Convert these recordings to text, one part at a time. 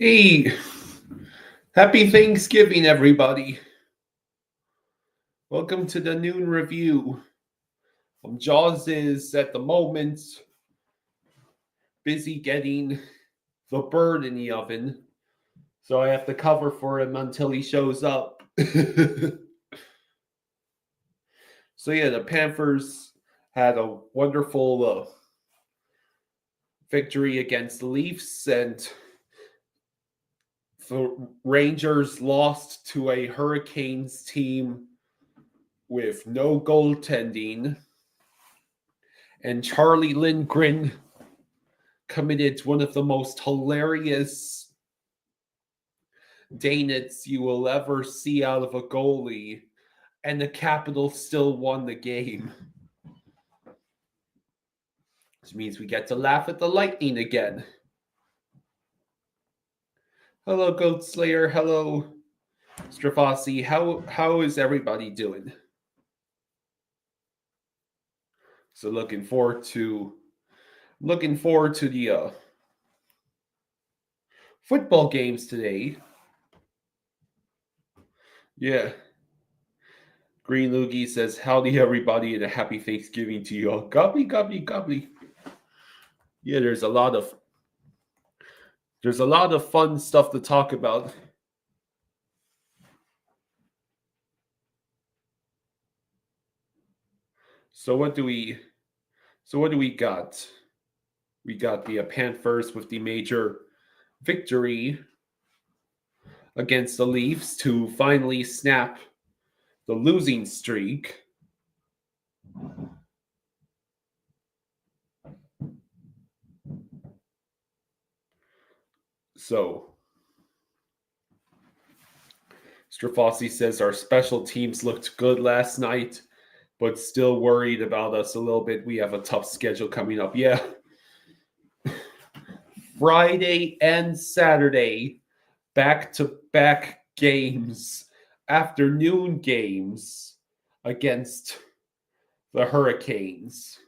Hey, happy Thanksgiving, everybody. Welcome to the noon review. Jaws is at the moment busy getting the bird in the oven, so I have to cover for him until he shows up. So, yeah, the Panthers had a wonderful victory against the Leafs, and the Rangers lost to a Hurricanes team with no goaltending. And Charlie Lindgren committed one of the most hilarious Danuts you will ever see out of a goalie, and the Capitals still won the game. Which means we get to laugh at the Lightning again. Hello, Goat Slayer. Hello, Strafossi. How is everybody doing? So looking forward to the football games today. Yeah. Green Loogie says, "Howdy, everybody, and a happy Thanksgiving to you all." Gobbly, gobbly, gobbly. Yeah, there's a lot of fun stuff to talk about. So what do we got? We got the Panthers with the major victory against the Leafs to finally snap the losing streak. So Strafossi says our special teams looked good last night, but still worried about us a little bit. We have a tough schedule coming up. Yeah. Friday and Saturday, back-to-back games, afternoon games against the Hurricanes.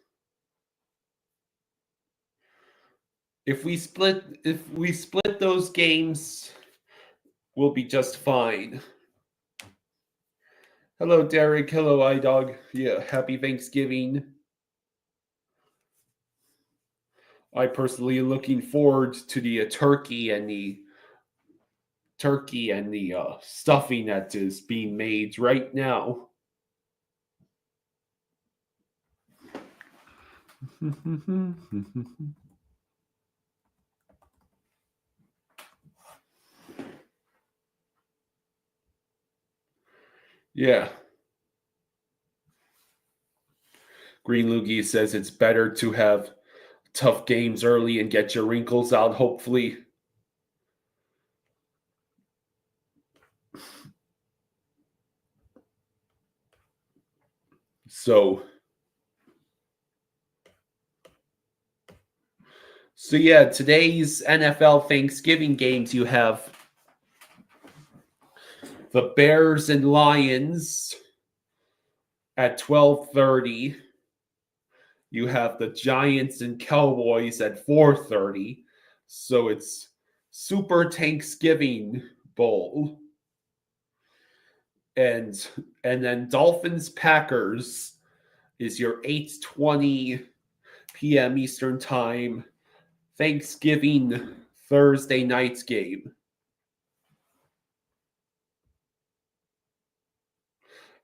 If we split those games, we'll be just fine. Hello, Derek. Hello, iDog. Yeah, happy Thanksgiving. I personally am looking forward to the turkey and the stuffing that is being made right now. Yeah. Green Loogie says it's better to have tough games early and get your wrinkles out, hopefully. So yeah, today's NFL Thanksgiving games, you have the Bears and Lions at 12:30. You have the Giants and Cowboys at 4:30. So it's Super Thanksgiving Bowl. And then Dolphins Packers is your 8:20 p.m. Eastern Time Thanksgiving Thursday night's game.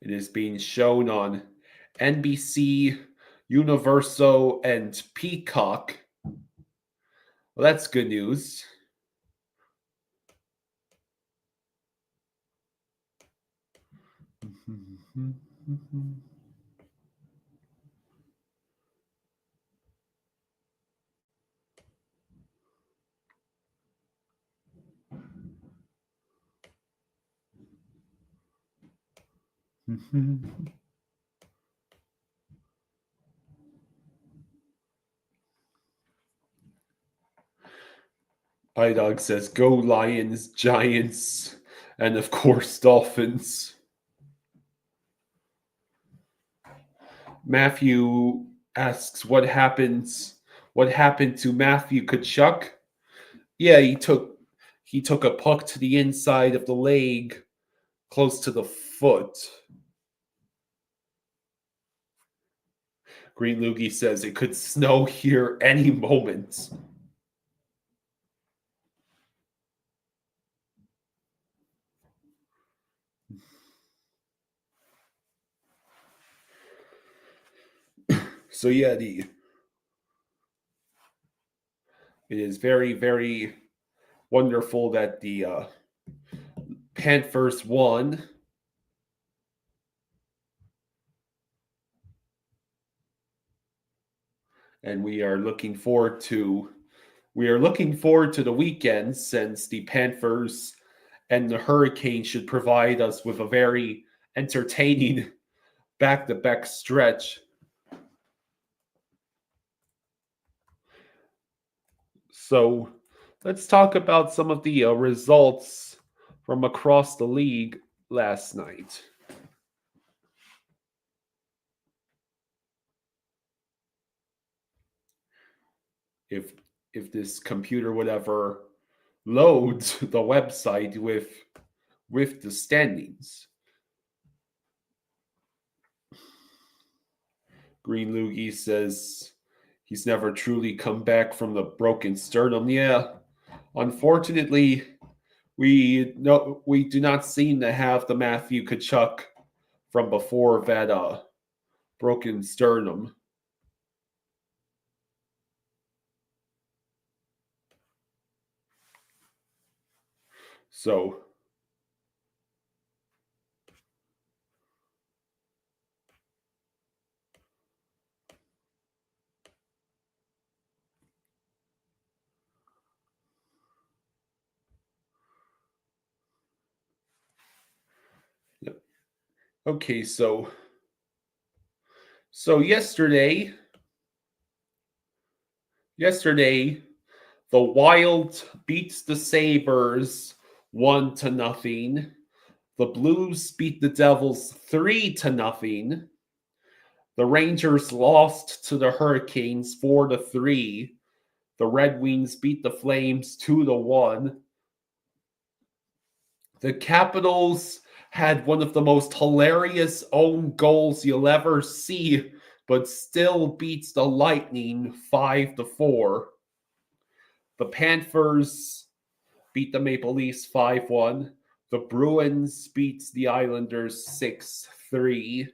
It is being shown on NBC, Universal, and Peacock. Well, that's good news. iDog says, "Go Lions, Giants, and of course Dolphins." Matthew asks, what happened to Matthew Kachuk? Yeah, He took a puck to the inside of the leg, close to the foot. Green Loogie says it could snow here any moment. So yeah, it is very, very wonderful that the Panthers won. And we are looking forward to the weekend, since the Panthers and the Hurricanes should provide us with a very entertaining back-to-back stretch. So let's talk about some of the results from across the league last night. If this computer would ever load the website with the standings. Green Loogie says he's never truly come back from the broken sternum. Yeah, unfortunately, we do not seem to have the Matthew Tkachuk from before that broken sternum. So okay, so yesterday the Wild beats the Sabres 1-0. The Blues beat the Devils 3-0. The Rangers lost to the Hurricanes 4-3. The Red Wings beat the Flames 2-1. The Capitals had one of the most hilarious own goals you'll ever see, but still beats the Lightning 5-4. The Panthers beat the Maple Leafs 5-1. The Bruins beats the Islanders 6-3.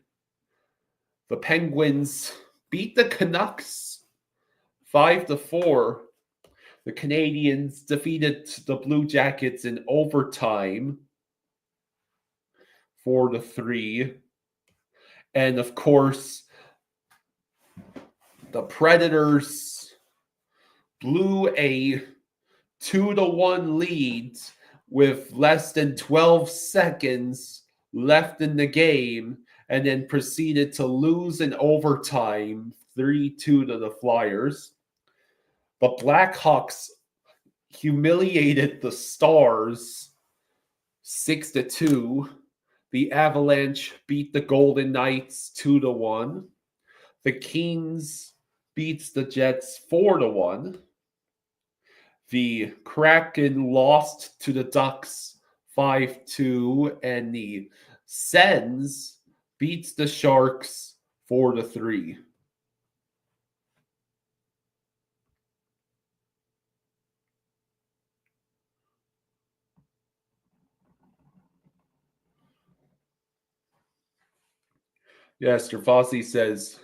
The Penguins beat the Canucks 5-4. The Canadiens defeated the Blue Jackets in overtime 4-3. And of course, the Predators blew a 2-1 lead with less than 12 seconds left in the game, and then proceeded to lose in overtime 3-2 to the Flyers. The Blackhawks humiliated the Stars 6-2. The Avalanche beat the Golden Knights 2-1. The Kings beats the Jets 4-1. The Kraken lost to the Ducks 5-2, and the Sens beats the Sharks 4-3. Yes, Gervasi says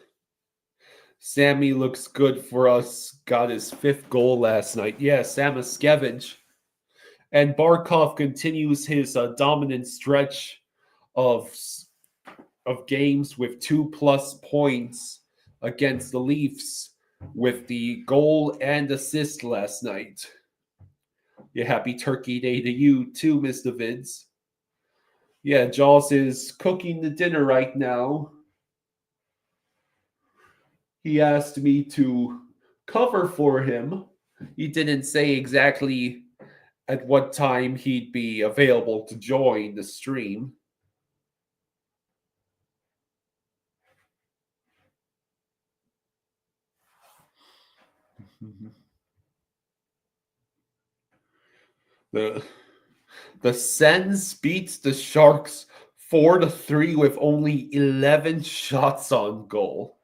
Sammy looks good for us. Got his 5th goal last night. Yeah, Samaskevich. And Barkov continues his dominant stretch of games with 2+ points against the Leafs with the goal and assist last night. Yeah, happy Turkey Day to you too, Mr. Vids. Yeah, Jaws is cooking the dinner right now. He asked me to cover for him. He didn't say exactly at what time he'd be available to join the stream. The the Sens beats the Sharks 4-3 with only 11 shots on goal.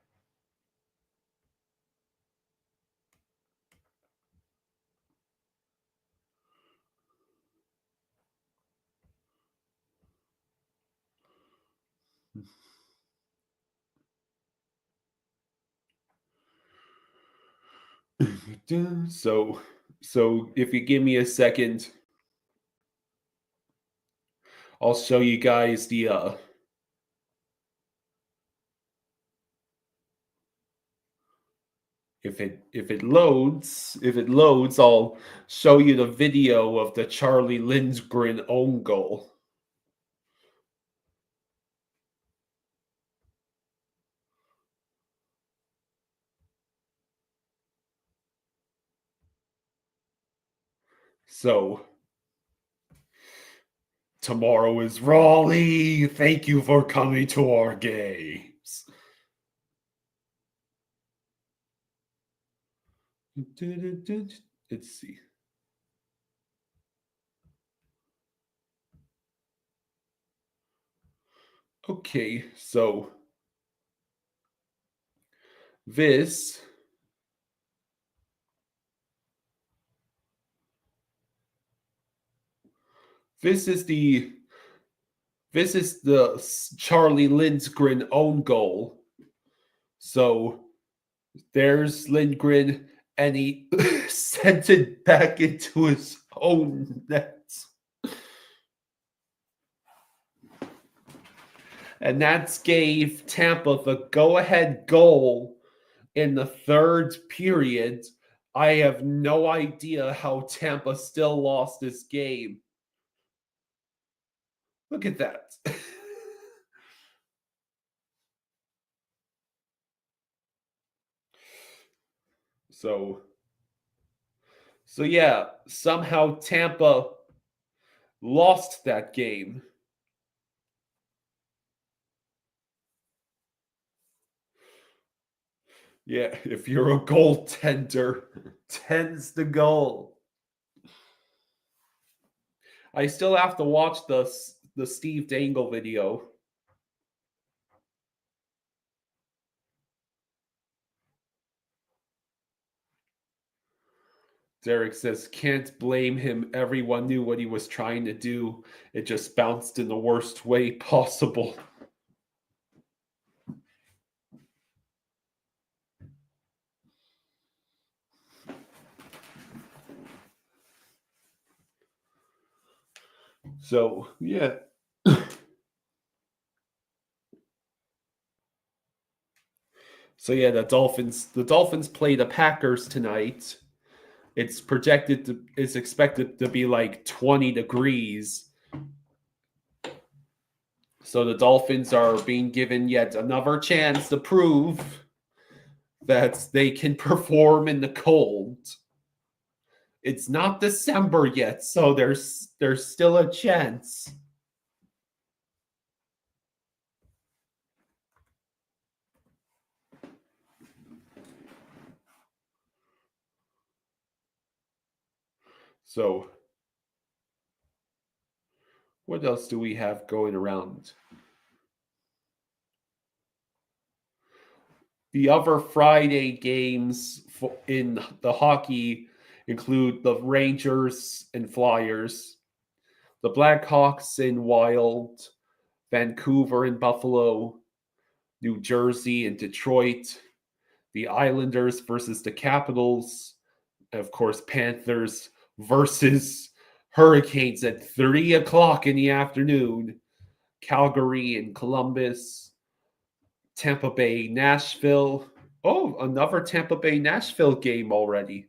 So if you give me a second, I'll show you guys the if it loads, I'll show you the video of the Charlie Lindgren own goal. So tomorrow is Raleigh. Thank you for coming to our games. Let's see. Okay, so this this is the Charlie Lindgren own goal. So there's Lindgren, and he sent it back into his own net. And that gave Tampa the go-ahead goal in the third period. I have no idea how Tampa still lost this game. Look at that. So yeah, somehow Tampa lost that game. Yeah, if you're a goaltender, 10's the goal. I still have to watch the Steve Dangle video. Derek says, can't blame him. Everyone knew what he was trying to do. It just bounced in the worst way possible. So, yeah. So yeah, the Dolphins play the Packers tonight. It's expected to be like 20 degrees. So the Dolphins are being given yet another chance to prove that they can perform in the cold. It's not December yet, so there's still a chance. So what else do we have going around? The other Friday games in the hockey include the Rangers and Flyers, the Blackhawks and Wild, Vancouver and Buffalo, New Jersey and Detroit, the Islanders versus the Capitals, and of course, Panthers versus Hurricanes at 3 o'clock in the afternoon, Calgary and Columbus, Tampa Bay, Nashville. Oh, another Tampa Bay, Nashville game already.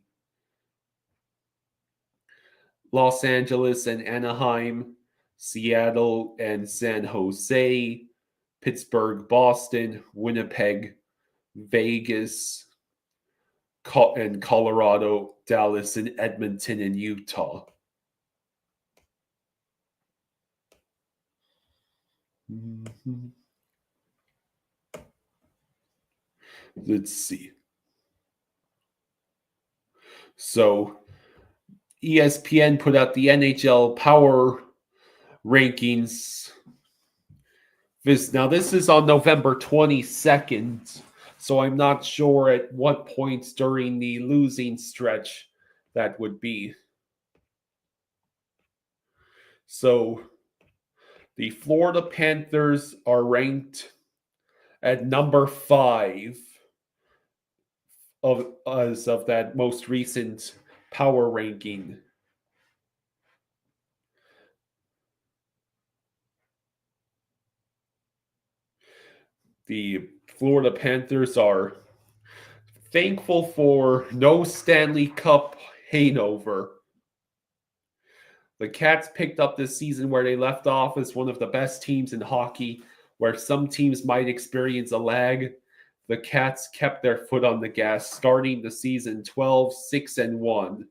Los Angeles and Anaheim, Seattle and San Jose, Pittsburgh, Boston, Winnipeg, Vegas, and Colorado, Dallas, and Edmonton and Utah. Mm-hmm. Let's see. So ESPN put out the NHL Power Rankings. This is on November 22nd, so I'm not sure at what points during the losing stretch that would be. So the Florida Panthers are ranked at number 5 as of that most recent power ranking. The Florida Panthers are thankful for no Stanley Cup hangover. The Cats picked up this season where they left off as one of the best teams in hockey, where some teams might experience a lag. The Cats kept their foot on the gas, starting the season 12-6-1.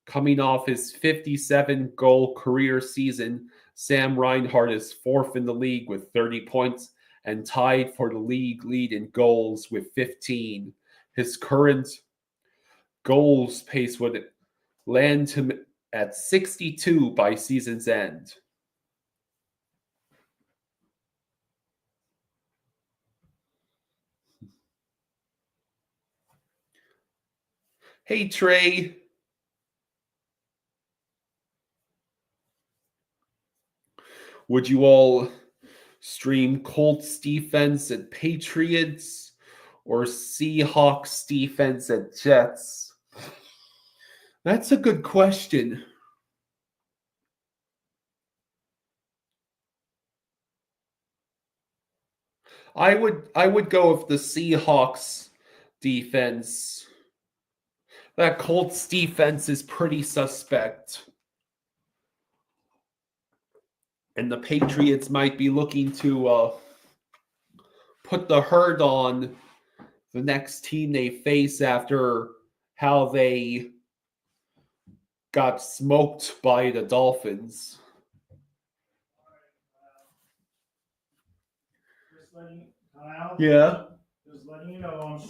Coming off his 57-goal career season, Sam Reinhart is 4th in the league with 30 points and tied for the league lead in goals with 15. His current goals pace would land him at 62 by season's end. Hey, Trey. Would you all stream Colts defense at Patriots or Seahawks defense at Jets? That's a good question. I would go with the Seahawks defense. That Colts defense is pretty suspect. And the Patriots might be looking to put the hurt on the next team they face after how they got smoked by the Dolphins. Yeah. Just letting you know I'm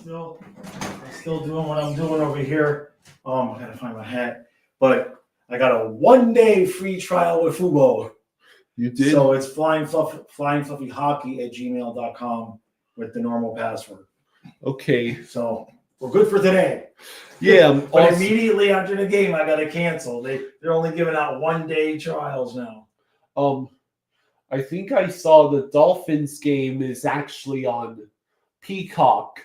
still doing what I'm doing over here. I gotta find my hat. But I got a 1-day free trial with Fubo. You did? So it's flyingfluffyhockey@gmail.com with the normal password. Okay. So we're good for today. Yeah. But awesome. Immediately after the game, I gotta cancel. They're only giving out 1-day trials now. I think I saw the Dolphins game is actually on Peacock.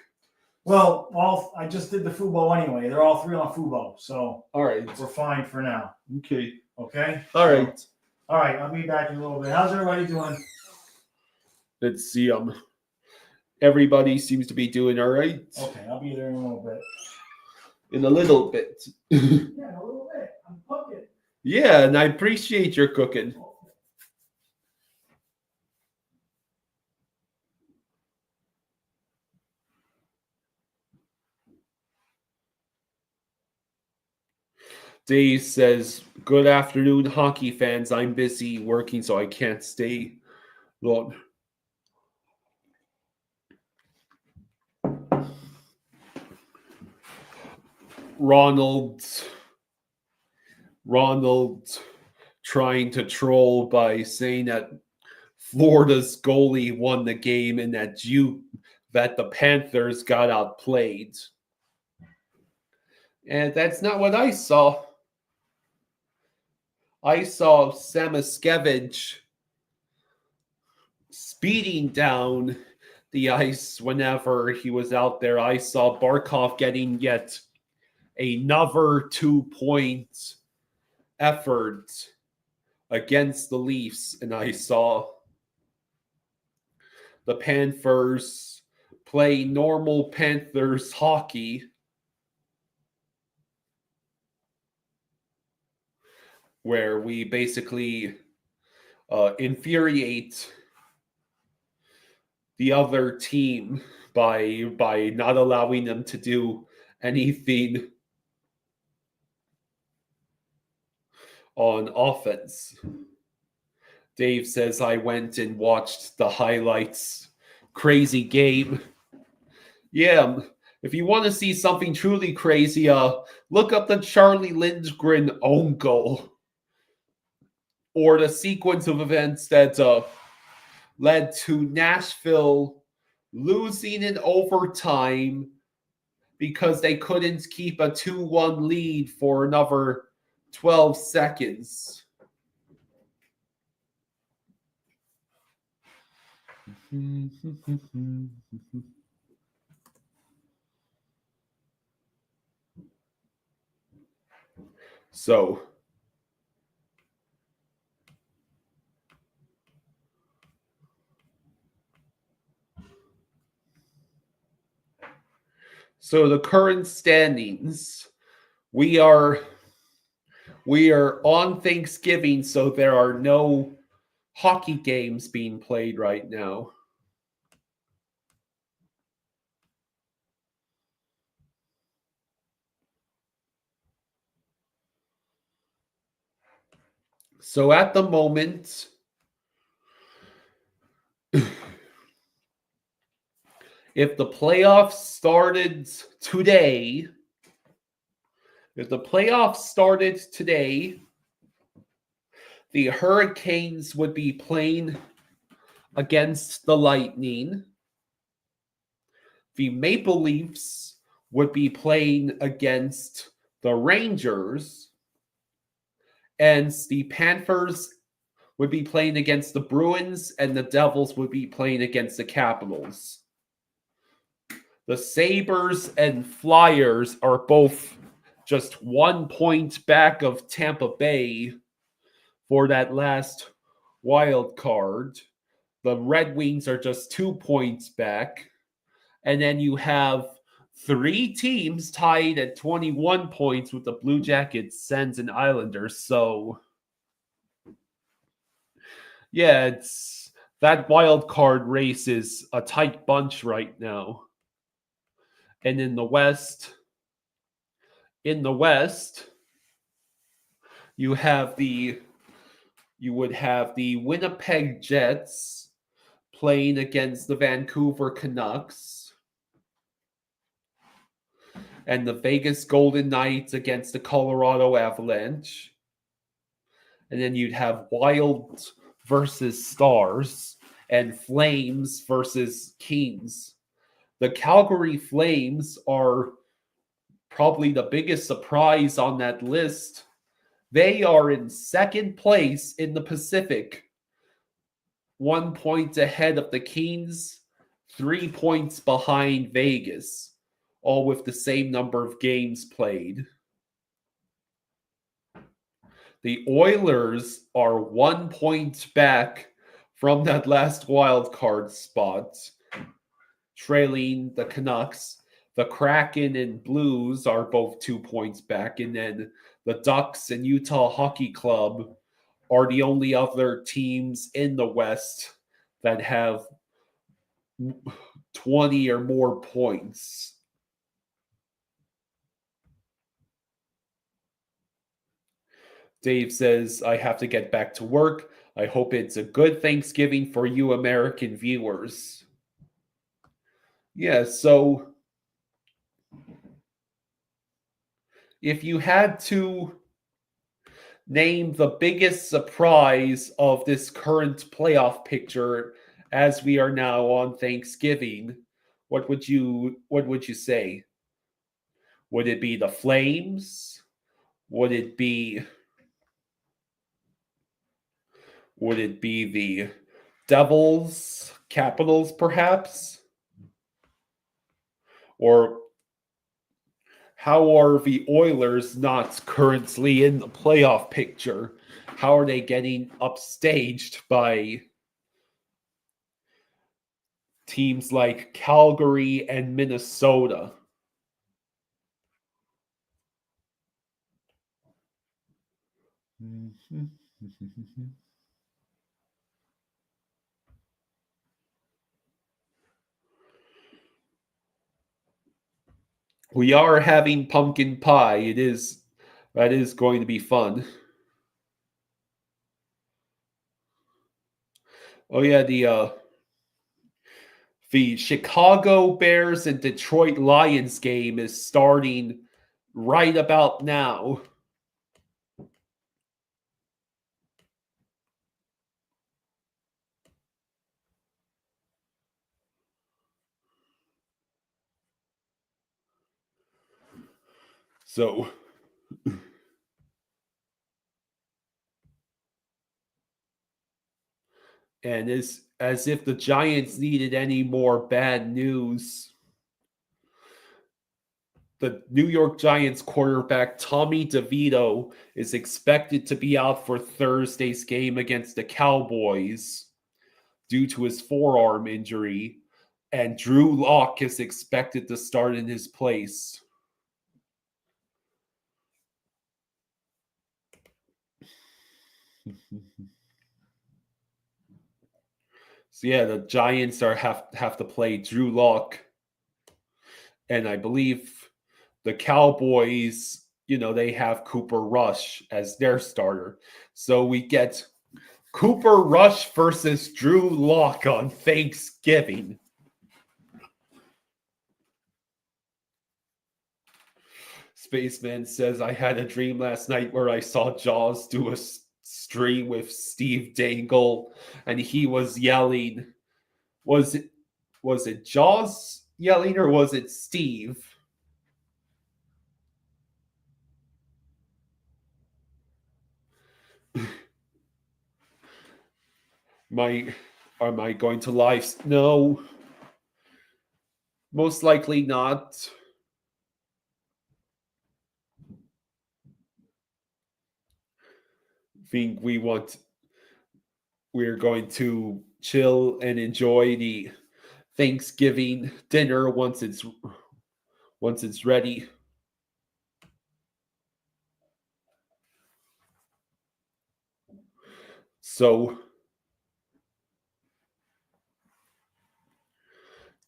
Well, I just did the Fubo anyway. They're all 3 on Fubo, so all right, we're fine for now. Okay. Okay. All right. All right. I'll be back in a little bit. How's everybody doing? Let's see. Everybody seems to be doing all right. Okay, I'll be there in a little bit. In a little bit. Yeah, in a little bit. I'm cooking. Yeah, and I appreciate your cooking. Dave says, "Good afternoon, hockey fans. I'm busy working, so I can't stay long." Ronald trying to troll by saying that Florida's goalie won the game and that the Panthers got outplayed. And that's not what I saw. I saw Samoskevich speeding down the ice whenever he was out there. I saw Barkov getting yet another 2-point effort against the Leafs, and I saw the Panthers play normal Panthers hockey, where we basically infuriate the other team by not allowing them to do anything on offense. Dave says, I went and watched the highlights. Crazy game. Yeah, If you want to see something truly crazy, look up the Charlie Lindgren own goal, or the sequence of events that led to Nashville losing in overtime because they couldn't keep a 2-1 lead for another 12 seconds. So the current standings, we are on Thanksgiving, so there are no hockey games being played right now. So at the moment, if the playoffs started today, the Hurricanes would be playing against the Lightning. The Maple Leafs would be playing against the Rangers. And the Panthers would be playing against the Bruins, and the Devils would be playing against the Capitals. The Sabres and Flyers are both just 1 point back of Tampa Bay for that last wild card. The Red Wings are just 2 points back. And then you have 3 teams tied at 21 points with the Blue Jackets, Sens, and Islanders. So, yeah, it's that wild card race is a tight bunch right now. And in the West, you would have the Winnipeg Jets playing against the Vancouver Canucks, and the Vegas Golden Knights against the Colorado Avalanche. And then you'd have Wild versus Stars and Flames versus Kings. The Calgary Flames are probably the biggest surprise on that list. They are in second place in the Pacific, 1 point ahead of the Kings, 3 points behind Vegas, all with the same number of games played. The Oilers are 1 point back from that last wild card spot, trailing the Canucks. The Kraken and Blues are both 2 points back, and then the Ducks and Utah Hockey Club are the only other teams in the West that have 20 or more points. Dave says, I have to get back to work. I hope it's a good Thanksgiving for you American viewers. Yeah, so if you had to name the biggest surprise of this current playoff picture as we are now on Thanksgiving, what would you say? Would it be the Flames? Would it be the Devils, Capitals, perhaps? Or how are the Oilers not currently in the playoff picture? How are they getting upstaged by teams like Calgary and Minnesota? We are having pumpkin pie. That is going to be fun. Oh yeah, the The Chicago Bears and Detroit Lions game is starting right about now. So, and it's as if the Giants needed any more bad news. The New York Giants quarterback Tommy DeVito is expected to be out for Thursday's game against the Cowboys due to his forearm injury, and Drew Lock is expected to start in his place. So yeah, the Giants have to play Drew Lock, and I believe the Cowboys, they have Cooper Rush as their starter. So we get Cooper Rush versus Drew Lock on Thanksgiving. Spaceman says, I had a dream last night where I saw Jaws do a stream with Steve Dangle, and he was yelling. Was it Jaws yelling or was it Steve? Am I going to live? No, most likely not. Think we're going to chill and enjoy the Thanksgiving dinner once it's ready. So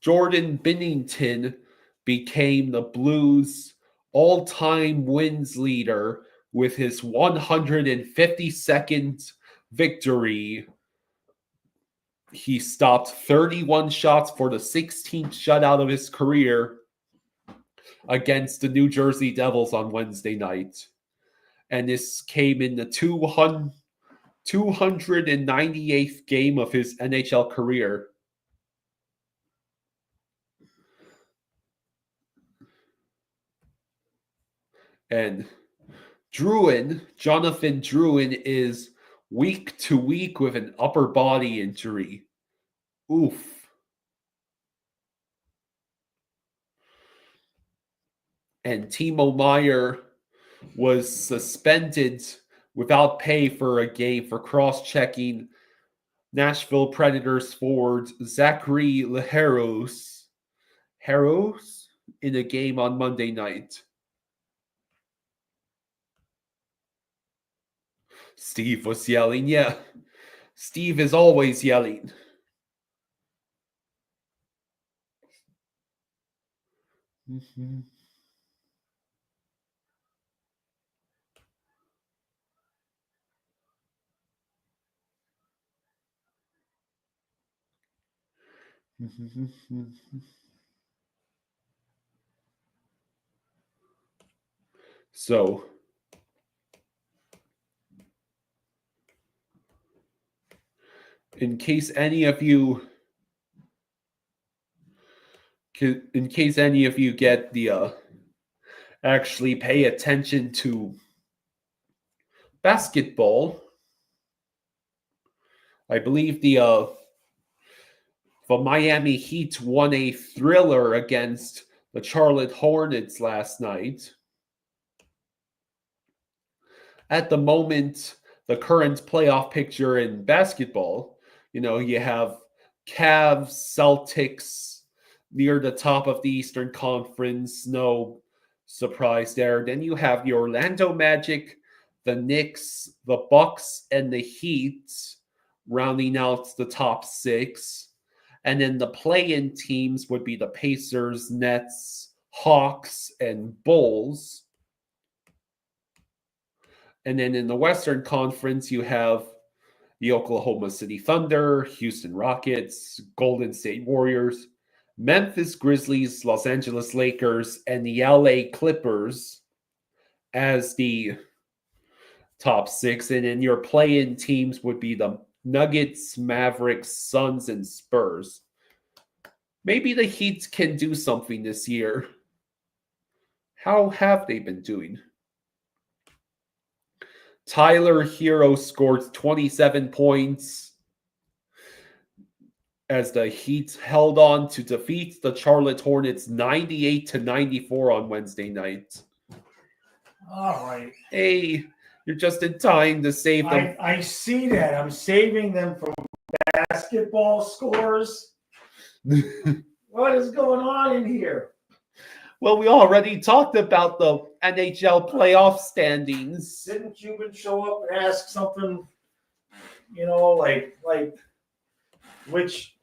Jordan Binnington became the Blues' all-time wins leader with his 152nd victory. He stopped 31 shots for the 16th shutout of his career against the New Jersey Devils on Wednesday night. And this came in the 298th game of his NHL career. And Jonathan Drouin is week to week with an upper body injury. Oof. And Timo Meier was suspended without pay for a game for cross-checking Nashville Predators forward Zachary Leheros in a game on Monday night. Steve was yelling. Yeah, Steve is always yelling. Mm-hmm. So, in case any of you get the actually pay attention to basketball, I believe the Miami Heat won a thriller against the Charlotte Hornets last night. At the moment, the current playoff picture in basketball, you have Cavs, Celtics near the top of the Eastern Conference. No surprise there. Then you have the Orlando Magic, the Knicks, the Bucks, and the Heat rounding out the top six. And then the play-in teams would be the Pacers, Nets, Hawks, and Bulls. And then in the Western Conference, you have the Oklahoma City Thunder, Houston Rockets, Golden State Warriors, Memphis Grizzlies, Los Angeles Lakers, and the LA Clippers as the top six. And then your play-in teams would be the Nuggets, Mavericks, Suns, and Spurs. Maybe the Heat can do something this year. How have they been doing? Tyler Hero scored 27 points as the Heat held on to defeat the Charlotte Hornets 98-94 on Wednesday night. All right. Hey, you're just in time to save them. I see that. I'm saving them from basketball scores. What is going on in here? Well, we already talked about the NHL playoff standings. Didn't Cuban show up and ask something, like which,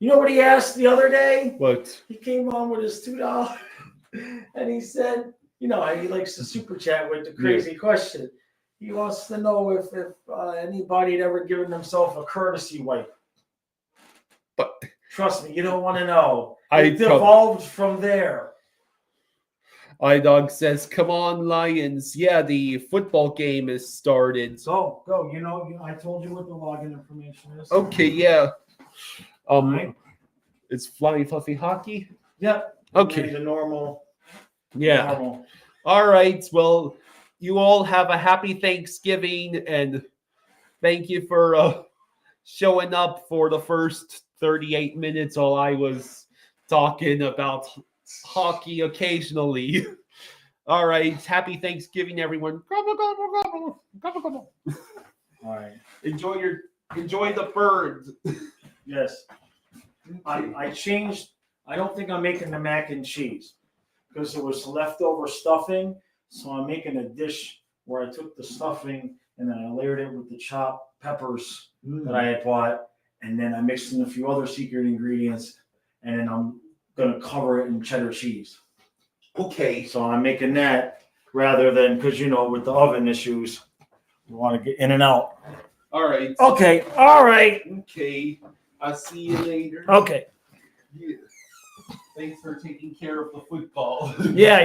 what he asked the other day? What? He came on with his $2 and he said, he likes to super chat with the crazy question. He wants to know if anybody had ever given themselves a courtesy wipe. But trust me, you don't want to know. It devolved from there. iDog says, "Come on, Lions! Yeah, the football game is started." So go. I told you what the login information is. Okay, yeah. Right. It's Flying Fluffy Hockey. Yep. Okay. The normal. Yeah. Normal. All right. Well, you all have a happy Thanksgiving, and thank you for showing up for the first 38 minutes while I was talking about hockey occasionally. All right. Happy Thanksgiving, everyone. Gobble, gobble, gobble. Gobble, gobble. All right. Enjoy the bird. Yes. I changed. I don't think I'm making the mac and cheese because it was leftover stuffing. So I'm making a dish where I took the stuffing and then I layered it with the chopped peppers that I had bought. And then I mixed in a few other secret ingredients. And then I'm going to cover it in cheddar cheese. Okay. So I'm making that rather than, because, with the oven issues, you want to get in and out. All right. Okay. All right. Okay. I'll see you later. Okay. Yeah. Thanks for taking care of the football. Yeah.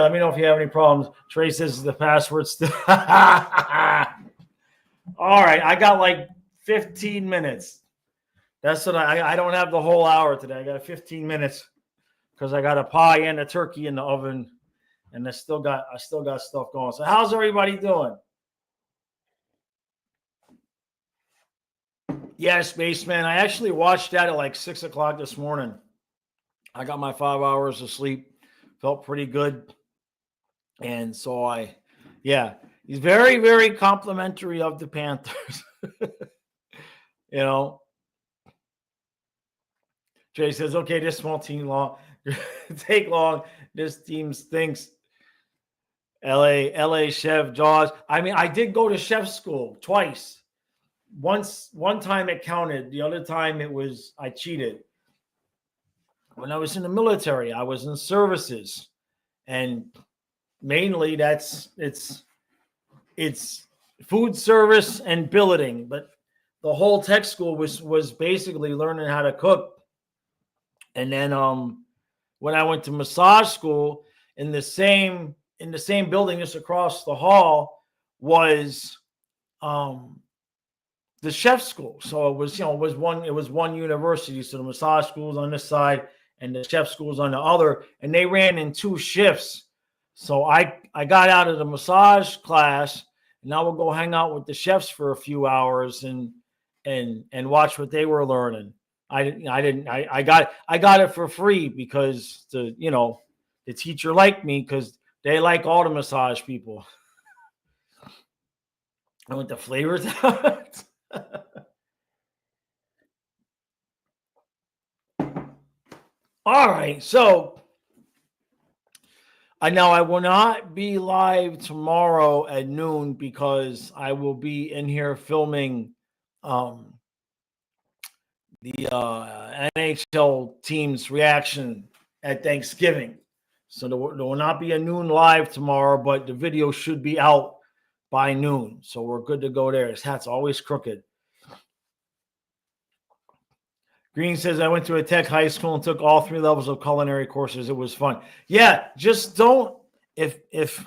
Let me know if you have any problems. Trey says the password still. All right. I got like 15 minutes. That's what I don't have the whole hour today. I got 15 minutes because I got a pie and a turkey in the oven, and I still got stuff going. So how's everybody doing? Yeah, Spaceman. I actually watched that at like 6 o'clock this morning. I got my 5 hours of sleep. Felt pretty good. And so he's very, very complimentary of the Panthers. Jay says, okay, this won't take long. This team stinks. LA chef Jaws. I mean, I did go to chef school twice. One time it counted. The other time I cheated. When I was in the military, I was in services, and mainly it's food service and billeting. But the whole tech school was basically learning how to cook. And then when I went to massage school in the same building just across the hall was the chef school. So it was one university. So the massage school's on this side and the chef school's on the other, and they ran in 2 shifts. So I got out of the massage class, and now we'll go hang out with the chefs for a few hours and watch what they were learning. I got it for free because the teacher liked me because they like all the massage people. I went to flavor that. All right, so I will not be live tomorrow at noon because I will be in here filming the NHL team's reaction at Thanksgiving. So there will not be a noon live tomorrow, but the video should be out by noon. So we're good to go there. His hat's always crooked. Green says, I went to a tech high school and took all 3 levels of culinary courses. It was fun. Yeah, just don't, if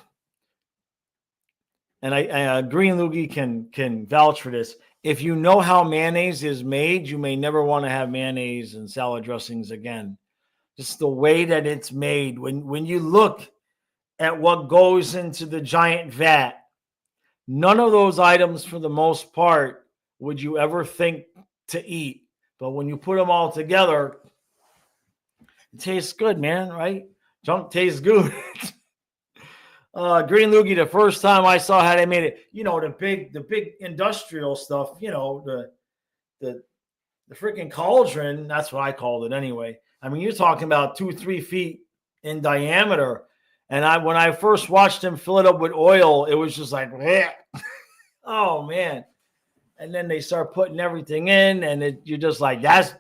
and I Green Loogie can vouch for this. If you know how mayonnaise is made, you may never want to have mayonnaise and salad dressings again. Just the way that it's made. When you look at what goes into the giant vat, none of those items, for the most part, would you ever think to eat. But when you put them all together, it tastes good, man, right? Junk tastes good. Green Loogie, the first time I saw how they made it, the big industrial stuff, the freaking cauldron, that's what I called it anyway. I mean, you're talking about 2-3 feet in diameter. And when I first watched him fill it up with oil, it was just like, oh man. And then they start putting everything in, and you're just like, that's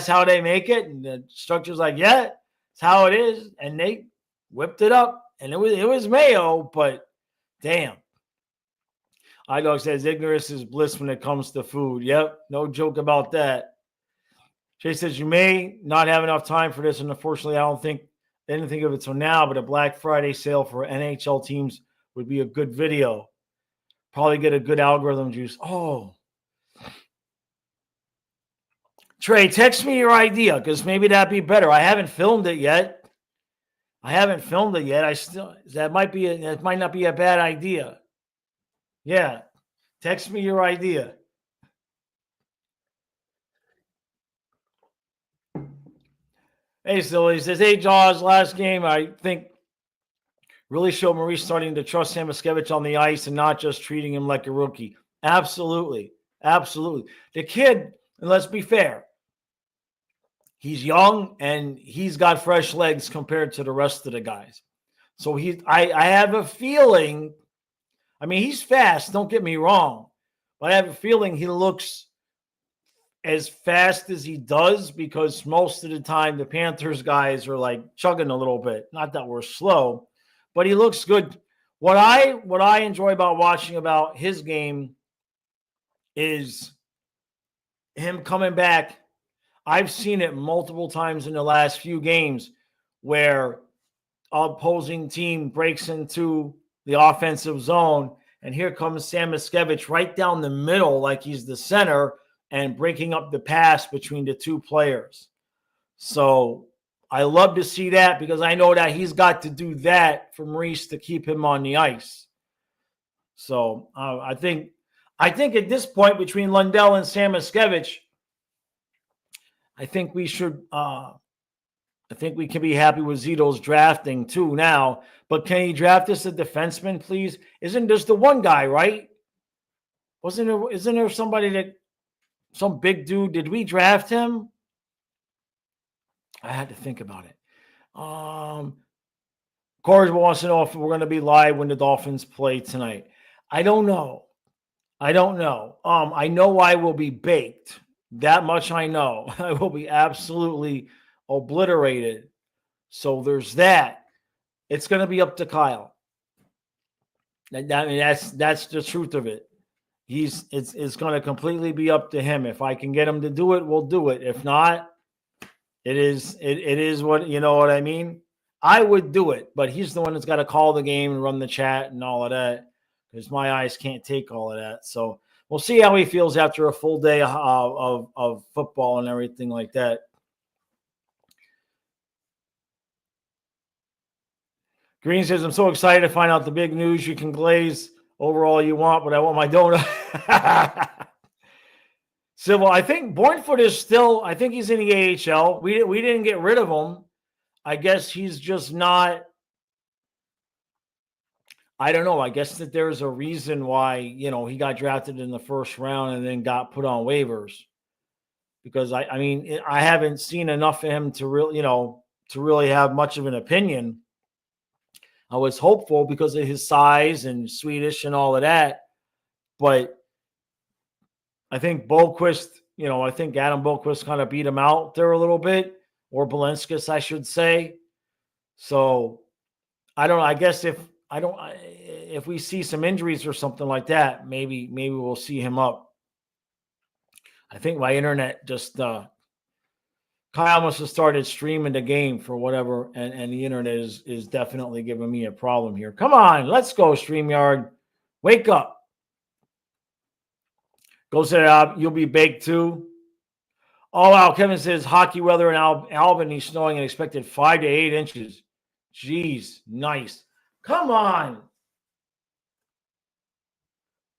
how they make it? And the instructor's like, yeah, it's how it is. And they whipped it up, and it was mayo, but damn. iDog says ignorance is bliss when it comes to food. Yep, no joke about that. Jay says you may not have enough time for this, and unfortunately, I didn't think of it till now, but a Black Friday sale for NHL teams would be a good video. Probably get a good algorithm juice. Oh. Trey, text me your idea, because maybe that'd be better. I haven't filmed it yet. That might not be a bad idea. Yeah. Text me your idea. Hey, Silly says, hey, Jaws, last game, I think really showed Maurice starting to trust Samoskevich on the ice and not just treating him like a rookie. Absolutely. Absolutely. The kid, and let's be fair, he's young and he's got fresh legs compared to the rest of the guys. So I have a feeling, I mean, he's fast, don't get me wrong, but I have a feeling he looks as fast as he does because most of the time the Panthers guys are like chugging a little bit. Not that we're slow, but he looks good. What I enjoy about watching about his game is him coming back. I've seen it multiple times in the last few games where opposing team breaks into the offensive zone, and here comes Samoskevich right down the middle like he's the center and breaking up the pass between the two players. So I love to see that because I know that he's got to do that for Maurice to keep him on the ice. So I think at this point between Lundell and Samoskevich, I think we should. I think we can be happy with Zito's drafting too now. But can he draft us a defenseman, please? Isn't just the one guy, right? Isn't there somebody some big dude? Did we draft him? I had to think about it. Corey wants to know if we're going to be live when the Dolphins play tonight. I don't know. I know I will be baked. That much I know. I will be absolutely obliterated. So there's that. It's going to be up to Kyle. That's the truth of it. It's going to completely be up to him. If I can get him to do it, we'll do it. If not, it is what, you know what I mean? I would do it, but he's the one that's got to call the game and run the chat and all of that because my eyes can't take all of that. So we'll see how he feels after a full day of football and everything like that. Green says, I'm so excited to find out the big news. You can glaze over all you want, but I want my donut. Civil, I think Bornfoot is still, I think he's in the AHL. We didn't get rid of him. I guess he's just not, I don't know. I guess that there's a reason why, he got drafted in the first round and then got put on waivers. Because I mean, I haven't seen enough of him to really have much of an opinion. I was hopeful because of his size and Swedish and all of that. But I think Boquist, I think Adam Boquist kind of beat him out there a little bit, or Balenskis, I should say. So I don't know. I guess if we see some injuries or something like that, maybe we'll see him up. I think my internet just Kyle must have started streaming the game for whatever, and the internet is definitely giving me a problem here. Come on, let's go, StreamYard. Wake up. Go set it up. You'll be baked too. Oh, wow. Kevin says hockey weather in Albany snowing and expected 5 to 8 inches. Jeez, nice. Come on.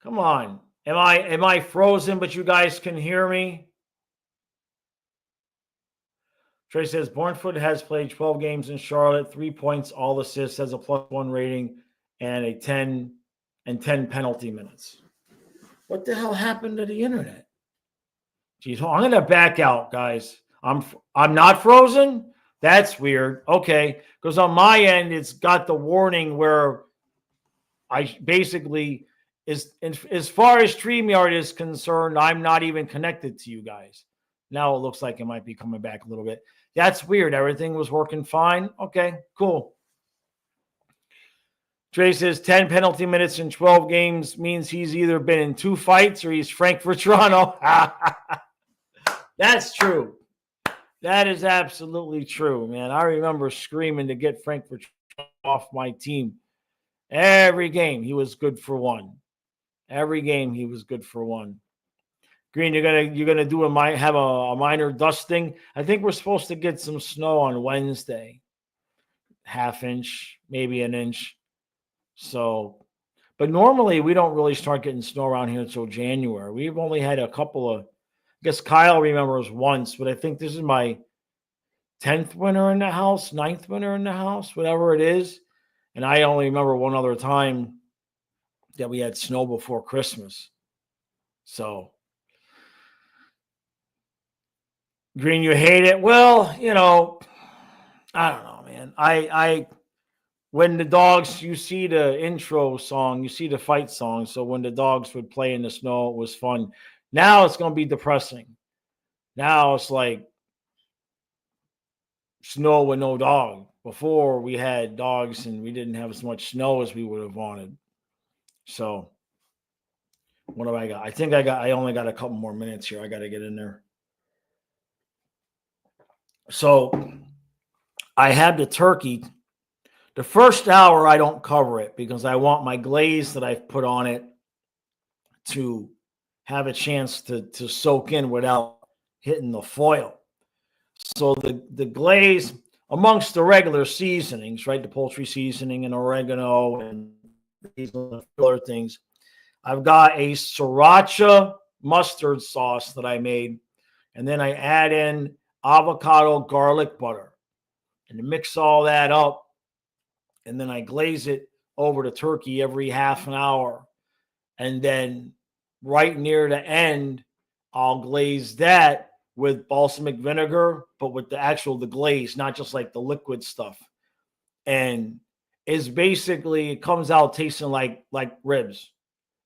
Come on. Am I frozen, but you guys can hear me? Trey says Bournemouth has played 12 games in Charlotte, 3 points, all assists, has a +1 rating, and a 10 penalty minutes. What the hell happened to the internet? Geez, I'm going to back out, guys. I'm not frozen. That's weird. Okay, because on my end, it's got the warning where I basically as far as StreamYard is concerned, I'm not even connected to you guys. Now it looks like it might be coming back a little bit. That's weird. Everything was working fine. Okay, cool. Trey says 10 penalty minutes in 12 games means he's either been in 2 fights or he's Frank for Toronto. That's true. That is absolutely true, man. I remember screaming to get Frank for Toronto off my team. Every game he was good for 1. Every game he was good for 1. Green, you're gonna do have a minor dusting. I think we're supposed to get some snow on Wednesday, 1/2 inch, maybe an inch. So, but normally we don't really start getting snow around here until January. We've only had a couple of. I guess Kyle remembers once, but I think this is my 10th winter in the house, 9th winter in the house, whatever it is. And I only remember one other time that we had snow before Christmas. So. Green, you hate it? Well, I don't know, man. I when the dogs, you see the intro song, you see the fight song. So when the dogs would play in the snow, it was fun. Now it's going to be depressing. Now it's like snow with no dog. Before we had dogs and we didn't have as much snow as we would have wanted. So what do I got? I only got a couple more minutes here. I got to get in there. So I had the turkey. The first hour, I don't cover it because I want my glaze that I've put on it to have a chance to soak in without hitting the foil. So the glaze, amongst the regular seasonings, right, the poultry seasoning and oregano and these other things, I've got a sriracha mustard sauce that I made, and then I add in avocado garlic butter and mix all that up, and then I glaze it over the turkey every half an hour, and then right near the end I'll glaze that with balsamic vinegar, but with the glaze, not just like the liquid stuff. And it comes out tasting like ribs.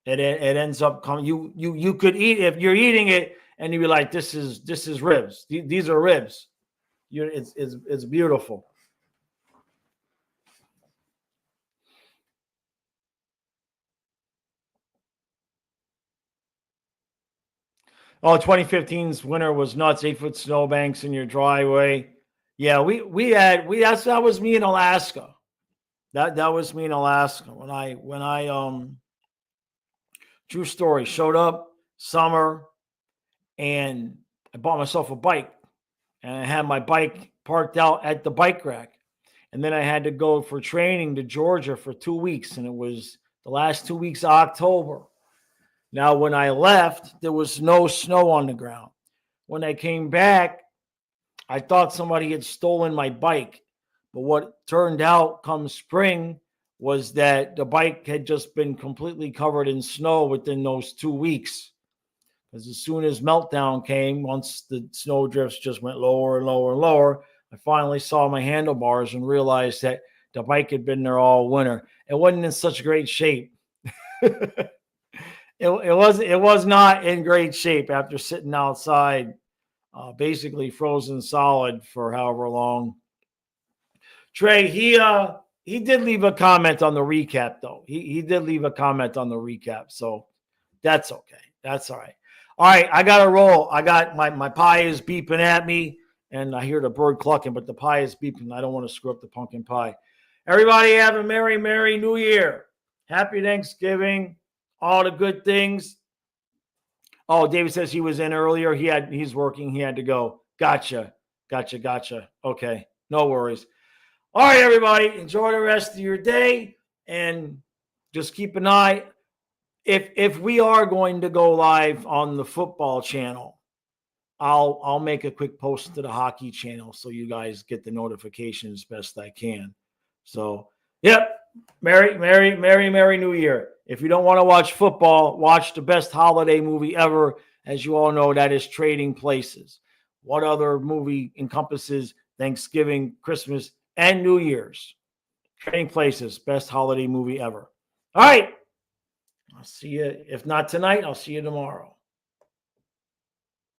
It ends up coming. You could eat, if you're eating it and you'd be like, this is ribs. These are ribs. It's beautiful. Oh, 2015's winter was nuts. 8-foot snowbanks in your driveway. Yeah, that was me in Alaska. That was me in Alaska when I true story, showed up summer and I bought myself a bike, and I had my bike parked out at the bike rack. And then I had to go for training to Georgia for 2 weeks, and it was the last 2 weeks of October. Now, when I left, there was no snow on the ground. When I came back, I thought somebody had stolen my bike. But what turned out come spring was that the bike had just been completely covered in snow within those 2 weeks. Because as soon as meltdown came, once the snow drifts just went lower and lower and lower, I finally saw my handlebars and realized that the bike had been there all winter. It wasn't in such great shape. It was not in great shape after sitting outside, basically frozen solid for however long. Trey, he did leave a comment on the recap, though. He did leave a comment on the recap, so that's okay. That's all right. All right, I got to roll. I got my pie is beeping at me, And I hear the bird clucking, but the pie is beeping. I don't want to screw up the pumpkin pie. Everybody have a merry, merry New Year. Happy Thanksgiving. All the good things. Oh, David says he was in earlier. He's working. He had to go. Gotcha. Okay. No worries. All right, everybody. Enjoy the rest of your day. And just keep an eye. If we are going to go live on the football channel, I'll make a quick post to the hockey channel so you guys get the notifications best I can. So, yep. Merry New Year. If you don't want to watch football, watch the best holiday movie ever. As you all know, that is Trading Places. What other movie encompasses Thanksgiving, Christmas, and New Year's? Trading Places, best holiday movie ever. All right. I'll see you. If not tonight, I'll see you tomorrow.